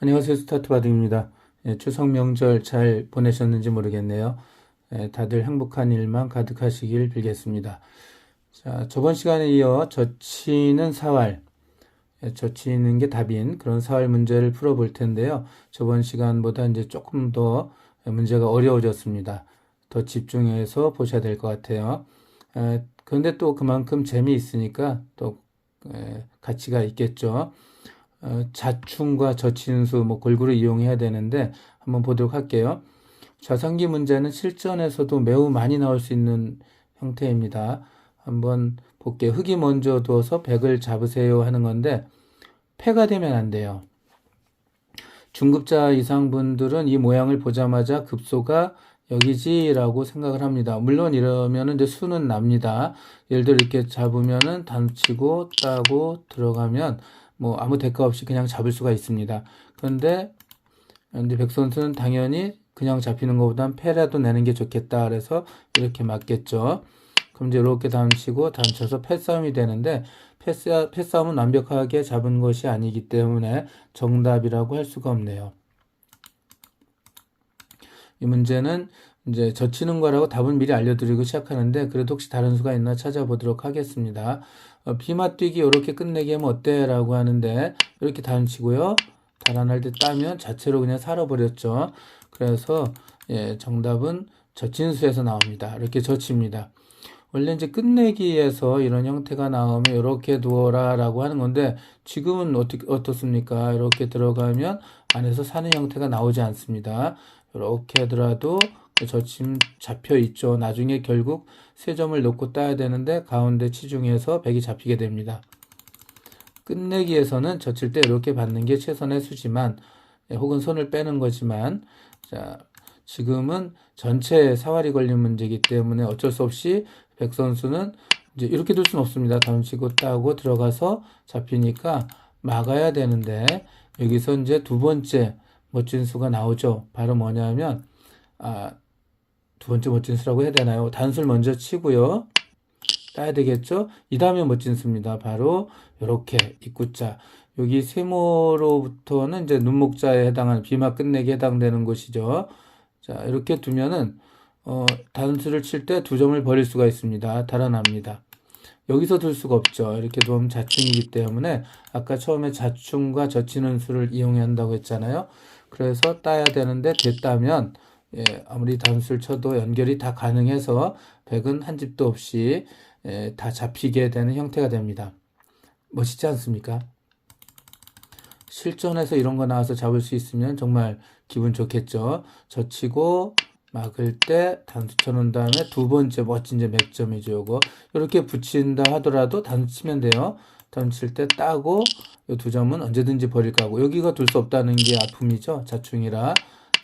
안녕하세요. 스타트 바둑입니다. 추석 명절 잘 보내셨는지 모르겠네요. 다들 행복한 일만 가득하시길 빌겠습니다. 자, 저번 시간에 이어 젖히는 사활, 젖히는 게 답인 그런 사활 문제를 풀어볼 텐데요. 저번 시간보다 이제 조금 더 문제가 어려워졌습니다. 더 집중해서 보셔야 될 것 같아요. 그런데 또 그만큼 재미있으니까 또 가치가 있겠죠. 자충과 저친수 뭐 골고루 이용해야 되는데 한번 보도록 할게요. 좌상기 문제는 실전에서도 매우 많이 나올 수 있는 형태입니다. 한번 볼게요. 흙이 먼저 두어서 백을 잡으세요 하는 건데 패가 되면 안 돼요. 중급자 이상 분들은 이 모양을 보자마자 급소가 여기지라고 생각을 합니다. 물론 이러면은 이제 수는 납니다. 예를 들어 이렇게 잡으면은 단치고 따고 들어가면 뭐 아무 대가 없이 그냥 잡을 수가 있습니다. 그런데 이제 백 선수는 당연히 그냥 잡히는 것보단 패라도 내는 게 좋겠다. 그래서 이렇게 맞겠죠. 그럼 이제 이렇게 단치고 단쳐서 패싸움이 되는데 패싸움은 완벽하게 잡은 것이 아니기 때문에 정답이라고 할 수가 없네요. 이 문제는 이제 젖히는 거라고 답은 미리 알려드리고 시작하는데 그래도 혹시 다른 수가 있나 찾아보도록 하겠습니다. 비맞뛰기 이렇게 끝내기 하면 어때? 라고 하는데 이렇게 단치고요. 달아날 때 따면 자체로 그냥 살아버렸죠. 그래서 정답은 젖힌수에서 나옵니다. 이렇게 젖힙니다. 원래 이제 끝내기에서 이런 형태가 나오면 이렇게 두어라 라고 하는 건데 지금은 어떻습니까? 이렇게 들어가면 안에서 사는 형태가 나오지 않습니다. 이렇게 하더라도 젖힘 잡혀 있죠. 나중에 결국 세 점을 놓고 따야 되는데 가운데 치중해서 백이 잡히게 됩니다. 끝내기에서는 젖힐 때 이렇게 받는 게 최선의 수지만 혹은 손을 빼는 거지만 자, 지금은 전체 사활이 걸린 문제이기 때문에 어쩔 수 없이 백 선수는 이제 이렇게 둘 수는 없습니다. 던지고 따고 들어가서 잡히니까 막아야 되는데 여기서 이제 두 번째 멋진 수가 나오죠. 바로 뭐냐면 두 번째 멋진 수라고 해야 되나요? 단수를 먼저 치고요. 따야 되겠죠? 이 다음에 멋진 수입니다. 바로 이렇게 입구자. 여기 세모로부터는 이제 눈목자에 해당하는 비마 끝내기에 해당되는 곳이죠. 자, 이렇게 두면은 단수를 칠 때 두 점을 버릴 수가 있습니다. 달아납니다. 여기서 둘 수가 없죠. 이렇게 두면 자충이기 때문에 아까 처음에 자충과 젖히는 수를 이용해야 한다고 했잖아요. 그래서 따야 되는데 됐다면 아무리 단수를 쳐도 연결이 다 가능해서 백은 한 집도 없이 다 잡히게 되는 형태가 됩니다. 멋있지 않습니까? 실전에서 이런 거 나와서 잡을 수 있으면 정말 기분 좋겠죠. 젖히고 막을 때 단수 쳐놓은 다음에 두 번째 멋진 이제 맥점이죠. 요거 이렇게 붙인다 하더라도 단수 치면 돼요. 단수 칠 때 따고 이 두 점은 언제든지 버릴 거고 여기가 둘 수 없다는 게 아픔이죠. 자충이라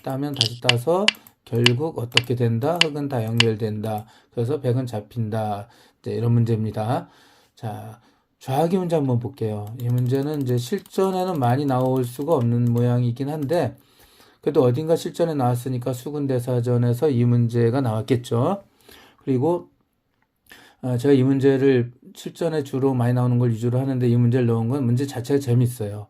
따면 다시 따서 결국 어떻게 된다? 흙은 다 연결된다. 그래서 백은 잡힌다. 이런 문제입니다. 자, 좌하기 문제 한번 볼게요. 이 문제는 이제 실전에는 많이 나올 수가 없는 모양이긴 한데 그래도 어딘가 실전에 나왔으니까 수근대사전에서 이 문제가 나왔겠죠. 그리고 제가 이 문제를 실전에 주로 많이 나오는 걸 위주로 하는데 이 문제를 넣은 건 문제 자체가 재밌어요.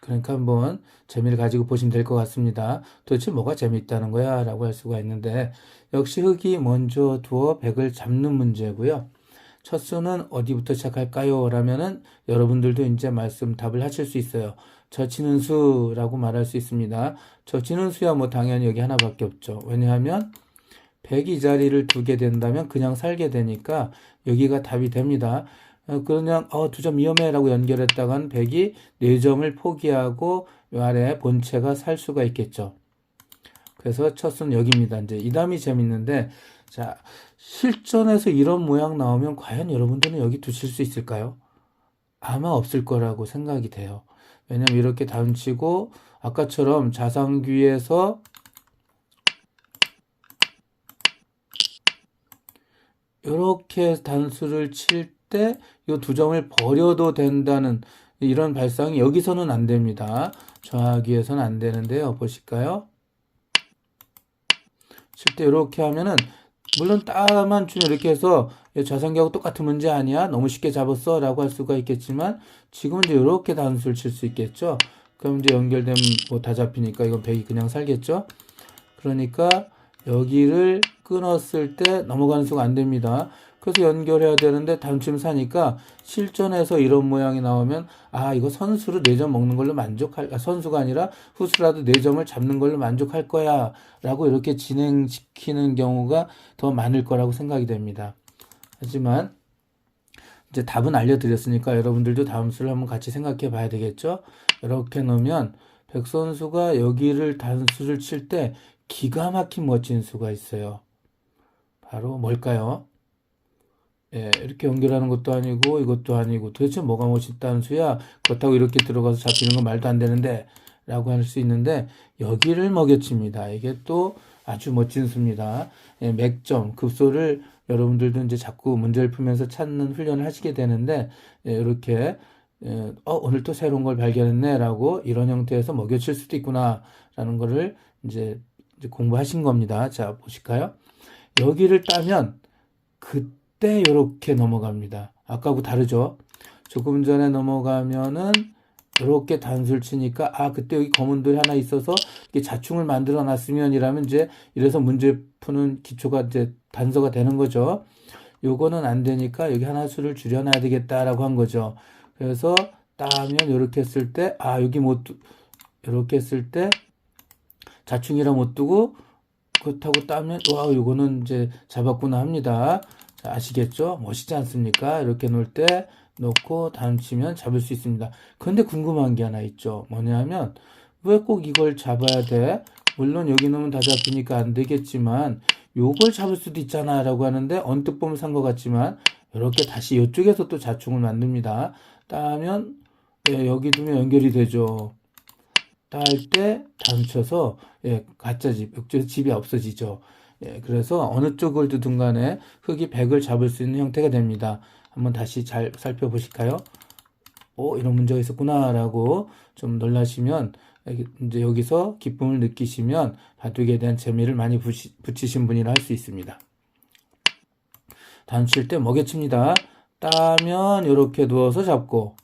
그러니까 한번 재미를 가지고 보시면 될 것 같습니다. 도대체 뭐가 재미있다는 거야? 라고 할 수가 있는데 역시 흙이 먼저 두어 백을 잡는 문제고요. 첫 수는 어디부터 시작할까요? 라면은 여러분들도 이제 답을 하실 수 있어요. 젖히는 수라고 말할 수 있습니다. 젖히는 수야 뭐 당연히 여기 하나밖에 없죠. 왜냐하면 백이 자리를 두게 된다면 그냥 살게 되니까 여기가 답이 됩니다. 그냥 두 점 위험해 라고 연결했다간 백이 네 점을 포기하고 요 아래 본체가 살 수가 있겠죠. 그래서 첫 수는 여기입니다. 이제 이 다음이 재밌는데 자 실전에서 이런 모양 나오면 과연 여러분들은 여기 두실 수 있을까요? 아마 없을 거라고 생각이 돼요. 왜냐면 이렇게 단치고 아까처럼 자상귀에서 이렇게 단수를 칠 때 이 두 점을 버려도 된다는 이런 발상이 여기서는 안 됩니다. 좌하기에서는 안 되는데요. 보실까요? 칠 때 이렇게 하면은 물론 따만 주면 이렇게 해서 좌상기하고 똑같은 문제 아니야? 너무 쉽게 잡았어? 라고 할 수가 있겠지만 지금은 이제 이렇게 단수를 칠 수 있겠죠? 그럼 이제 연결되면 뭐 다 잡히니까 이건 100이 그냥 살겠죠? 그러니까 여기를 끊었을 때 넘어가는 수가 안 됩니다. 그래서 연결해야 되는데 단침 사니까 실전에서 이런 모양이 나오면 아 이거 선수로 4점 먹는 걸로 선수가 아니라 후수라도 4점을 잡는 걸로 만족할 거야 라고 이렇게 진행시키는 경우가 더 많을 거라고 생각이 됩니다. 하지만 이제 답은 알려드렸으니까 여러분들도 다음 수를 한번 같이 생각해 봐야 되겠죠. 이렇게 놓으면 백 선수가 여기를 단수를 칠 때 기가 막힌 멋진 수가 있어요. 바로 뭘까요? 예, 이렇게 연결하는 것도 아니고 이것도 아니고 도대체 뭐가 멋있다는 수야? 그렇다고 이렇게 들어가서 잡히는 건 말도 안 되는데 라고 할 수 있는데 여기를 먹여칩니다. 이게 또 아주 멋진 수입니다. 예, 맥점, 급소를 여러분들도 이제 자꾸 문제를 풀면서 찾는 훈련을 하시게 되는데 예, 이렇게 오늘 또 새로운 걸 발견했네 라고 이런 형태에서 먹여칠 수도 있구나 라는 거를 이제 공부하신 겁니다. 자 보실까요? 여기를 따면 그때 이렇게 넘어갑니다. 아까하고 다르죠? 조금 전에 넘어가면은 이렇게 단수를 치니까 아 그때 여기 검은 돌이 하나 있어서 이렇게 자충을 만들어 놨으면이라면 이제 이래서 문제 푸는 기초가 이제 단서가 되는 거죠. 요거는 안 되니까 여기 하나 수를 줄여놔야 되겠다라고 한 거죠. 그래서 따면 이렇게 했을 때 아 여기 이렇게 했을 때 자충이라 못 두고 그렇다고 따면 와 요거는 이제 잡았구나 합니다. 자, 아시겠죠? 멋있지 않습니까? 이렇게 놓을 때 놓고 다음 치면 잡을 수 있습니다. 그런데 궁금한 게 하나 있죠. 뭐냐면 왜 꼭 이걸 잡아야 돼? 물론 여기 놓으면 다 잡히니까 안 되겠지만 요걸 잡을 수도 있잖아 라고 하는데 언뜻 보면 산 것 같지만 이렇게 다시 이쪽에서 또 자충을 만듭니다. 따면 예, 여기 두면 연결이 되죠. 딸 때 단쳐서 예, 가짜 집이 없어지죠. 예, 그래서 어느 쪽을 두든 간에 흙이 100을 잡을 수 있는 형태가 됩니다. 한번 다시 잘 살펴보실까요? 이런 문제가 있었구나 라고 좀 놀라시면 이제 여기서 기쁨을 느끼시면 바둑에 대한 재미를 많이 붙이신 분이라 할 수 있습니다. 단칠 때 먹여칩니다. 따면 이렇게 누워서 잡고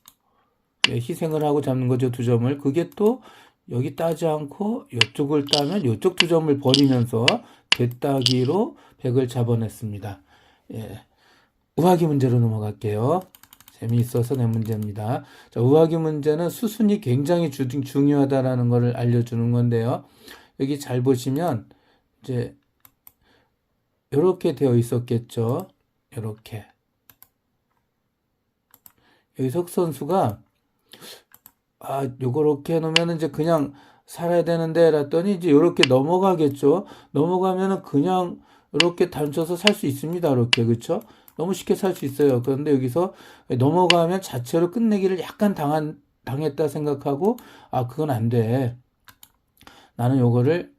예, 희생을 하고 잡는 거죠. 2점을. 그게 또 여기 따지 않고 이쪽을 따면 이쪽 2점을 버리면서 대따기로 100을 잡아냈습니다. 예. 우하기 문제로 넘어갈게요. 재미있어서 낸 문제입니다. 자, 우하기 문제는 수순이 굉장히 중요하다라는 것을 알려주는 건데요. 여기 잘 보시면 이제 이렇게 되어 있었겠죠. 이렇게. 여기 석 선수가 요렇게 해놓으면 이제 그냥 살아야 되는데, 랬더니 이제 요렇게 넘어가겠죠. 넘어가면은 그냥 이렇게 단쳐서 살 수 있습니다. 이렇게. 그쵸? 너무 쉽게 살 수 있어요. 그런데 여기서 넘어가면 자체로 끝내기를 약간 당했다 생각하고, 그건 안 돼. 나는 요거를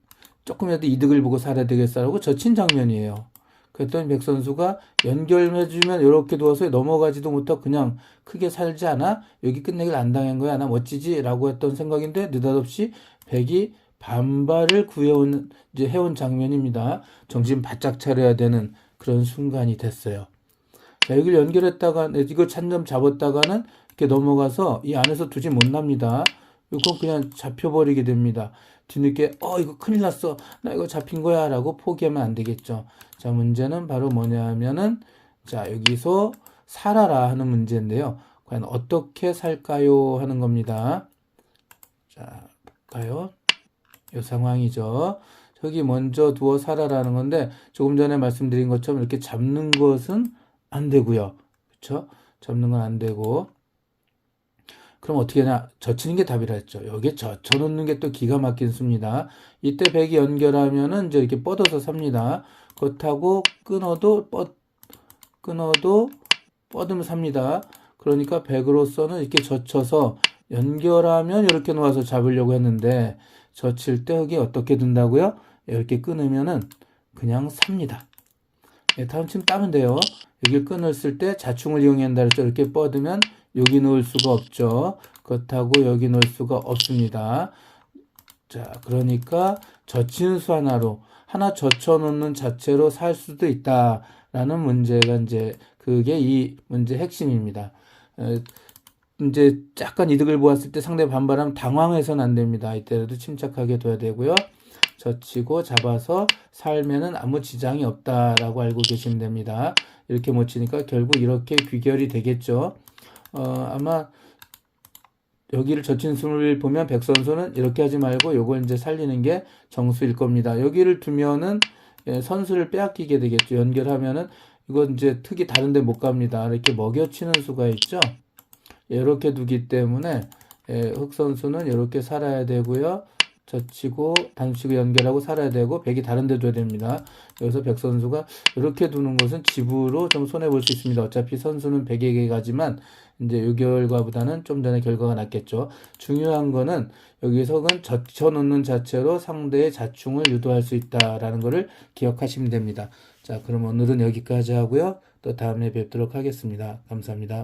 조금이라도 이득을 보고 살아야 되겠어라고 젖힌 장면이에요. 그랬더니 백 선수가 연결해주면 이렇게 두어서 넘어가지도 못하고 그냥 크게 살지 않아? 여기 끝내기를 안 당한 거야. 나 멋지지? 라고 했던 생각인데 느닷없이 백이 반발을 이제 해온 장면입니다. 정신 바짝 차려야 되는 그런 순간이 됐어요. 자, 여기를 연결했다가 이걸 찬점 잡았다가는 이렇게 넘어가서 이 안에서 두지 못납니다. 이건 그냥 잡혀버리게 됩니다. 뒤늦게 이거 큰일 났어. 나 이거 잡힌 거야 라고 포기하면 안 되겠죠. 자, 문제는 바로 뭐냐면은 자, 여기서 살아라 하는 문제인데요. 과연 어떻게 살까요 하는 겁니다. 자, 볼까요? 이 상황이죠. 저기 먼저 두어 살아라는 건데 조금 전에 말씀드린 것처럼 이렇게 잡는 것은 안 되고요. 그렇죠? 잡는 건 안 되고 그럼 어떻게 하냐? 젖히는 게 답이라 했죠. 여기에 젖혀놓는 게 또 기가 막힌 수입니다. 이때 백이 연결하면은 이제 이렇게 뻗어서 삽니다. 그렇다고 끊어도 뻗으면 삽니다. 그러니까 백으로서는 이렇게 젖혀서 연결하면 이렇게 놓아서 잡으려고 했는데 젖힐 때 흙이 어떻게 된다고요? 이렇게 끊으면은 그냥 삽니다. 예, 다음 침 따면 돼요. 여기를 끊었을 때 자충을 이용한다 그랬죠. 이렇게 뻗으면 여기 놓을 수가 없죠. 그렇다고 여기 놓을 수가 없습니다. 자, 그러니까 젖힌 수 하나 젖혀 놓는 자체로 살 수도 있다라는 문제가 이제 그게 이 문제 핵심입니다. 이제 약간 이득을 보았을 때 상대 반발하면 당황해서는 안 됩니다. 이때라도 침착하게 둬야 되고요. 젖히고 잡아서 살면은 아무 지장이 없다라고 알고 계시면 됩니다. 이렇게 못 치니까 결국 이렇게 귀결이 되겠죠. 아마 여기를 젖힌 수를 보면 백 선수는 이렇게 하지 말고 요걸 이제 살리는 게 정수일 겁니다. 여기를 두면은 선수를 빼앗기게 되겠죠. 연결하면은 이건 이제 특이 다른데 못 갑니다. 이렇게 먹여치는 수가 있죠. 이렇게 두기 때문에 흑 선수는 이렇게 살아야 되고요. 젖히고 단수치고 연결하고 살아야 되고 백이 다른 데 둬야 됩니다. 여기서 백 선수가 이렇게 두는 것은 집으로 좀 손해 볼 수 있습니다. 어차피 선수는 백에게 가지만 이제 이 결과보다는 좀 전에 결과가 낫겠죠. 중요한 거는 여기서 은 젖혀놓는 자체로 상대의 자충을 유도할 수 있다라는 것을 기억하시면 됩니다. 자, 그럼 오늘은 여기까지 하고요. 또 다음에 뵙도록 하겠습니다. 감사합니다.